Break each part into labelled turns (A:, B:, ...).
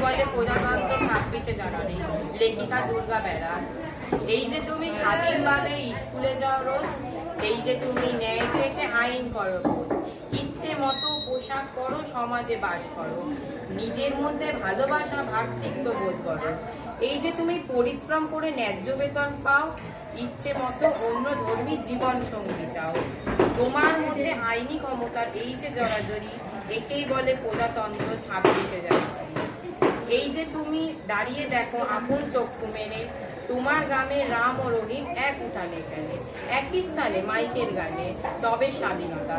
A: বলে প্রজাতন্ত্র 26শে জানুয়ারি, লেখিকা দুর্গা বেড়া। এই যে তুমি স্বাধীনভাবে স্কুলে যাও রোজ, এই যে তুমি ন্যায় পেতে আইন করো খোঁজ, ইচ্ছে মতো পোশাক পরো, সমাজে বাস করো, নিজের মধ্যে ভালোবাসা ভ্রাতৃত্ব বোধ করো। এই যে তুমি পরিশ্রম করে ন্যায্য বেতন পাও, ইচ্ছে মতো অন্য ধর্মী জীবন সঙ্গী চাও। তোমার মধ্যে আইনি ক্ষমতার এই যে জড়াজড়ি, একেই বলে প্রজাতন্ত্র 26শে জানুয়ারি। এই যে তুমি দাঁড়িয়ে দেখো আপন চক্ষু মেরে, তোমার গ্রামে রাম ও রহিম এক উঠানে খেলে, একই স্থানে মাইকের গানে, তবে স্বাধীনতা।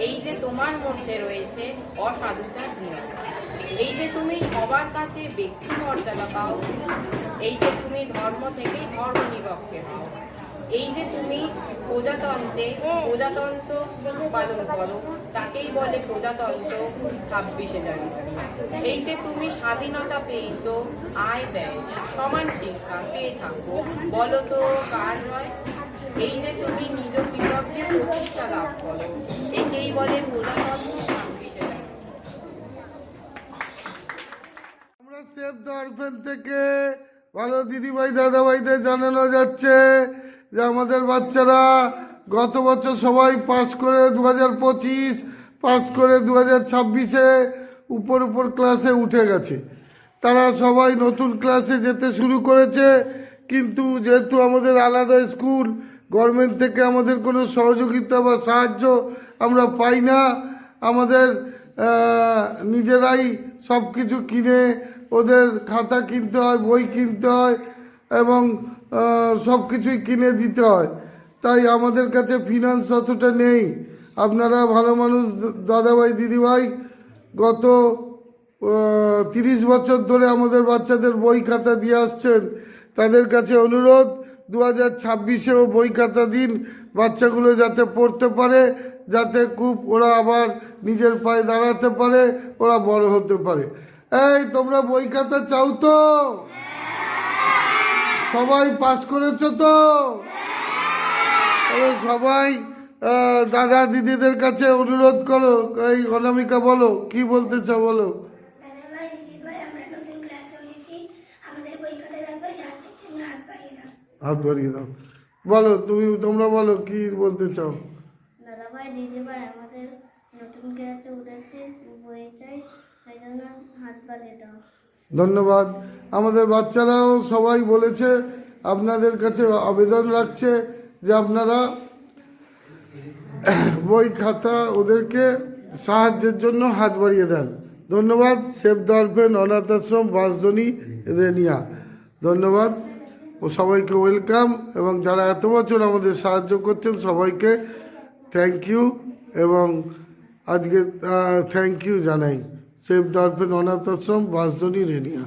A: এই যে তোমার মধ্যে রয়েছে অসাধুতার দীনতা। এই যে তুমি সবার কাছে ব্যক্তি মর্যাদা পাও, এই যে তুমি ধর্ম থেকে ধর্ম নিরপেক্ষ হও। এই যে তুমি প্রজাতন্ত্র পালন করো, তাকেই বলে প্রজাতন্ত্র 26শে জানুয়ারি। এই যে তুমি স্বাধীনতা পেয়েছো, আয় ব্যয় সমান শিক্ষা পেয়ে থাকো, বলো তো কার নয়? এই যে তুমি নিজ কৃতজ্ঞে প্রতিষ্ঠা লাভ করো, একেই বলে প্রজাতন্ত্র 26শে জানুয়ারি।
B: আমরা সেভ দ্য অরফ্যান থেকে ভালো দিদিভাই দাদাভাইদের জানানো যাচ্ছে যে আমাদের বাচ্চারা গত বছর সবাই পাস করে 2025, পাস করে 2026-এ উপর ক্লাসে উঠে গেছে। তারা সবাই নতুন ক্লাসে যেতে শুরু করেছে, কিন্তু যেহেতু আমাদের আলাদা স্কুল, গভর্নমেন্ট থেকে আমাদের কোনো সহযোগিতা বা সাহায্য আমরা পাই না। আমাদের নিজেরাই সব কিছু কিনে ওদের খাতা কিনতে হয়, বই কিনতে হয় এবং সব কিছুই কিনে দিতে হয়। তাই আমাদের কাছে ফিনান্স অতটা নেই। আপনারা ভালো মানুষ দাদাভাই দিদিভাই, গত 30 বছর ধরে আমাদের বাচ্চাদের বই খাতা দিয়ে আসছেন। তাদের কাছে অনুরোধ, 2026-এও বই খাতা দিন, বাচ্চাগুলো যাতে পড়তে পারে, যাতে খুব ওরা আবার নিজের পায়ে দাঁড়াতে পারে, ওরা বড় হতে পারে। এই তোমরা বই খাতা চাও তো? সবাই পাস করেছো তো? সবাই দাদা দিদিদের কাছে অনুরোধ করো। এই অনামিকা বলো, কি বলতে চাও বলো। হাত বাড়িয়ে দাও, বলো তোমরা বলো কি বলতে চাও।
C: দাদাভাই দিদিভাই আমাদের নতুন ক্লাসে উঠেছে, বই চাই, সেই জন্য হাত বাড়িয়ে দাও।
B: ধন্যবাদ। আমাদের বাচ্চারাও সবাই বলেছে, আপনাদের কাছে আবেদন রাখছে যে আপনারা বই খাতা ওদেরকে সাহায্যের জন্য হাত বাড়িয়ে দেন। ধন্যবাদ। সেভ দ্য অরফ্যান অনাথ আশ্রম বাঁশদ্রোণী রেনিয়া, ধন্যবাদ ও সবাইকে ওয়েলকাম। এবং যারা এত বছর আমাদের সাহায্য করছেন সবাইকে থ্যাংক ইউ, এবং আজকে থ্যাংক ইউ জানাই। সেভ দ্য অরফ্যান অনাথ আশ্রম বাঁশদ্রোণী রেনিয়া।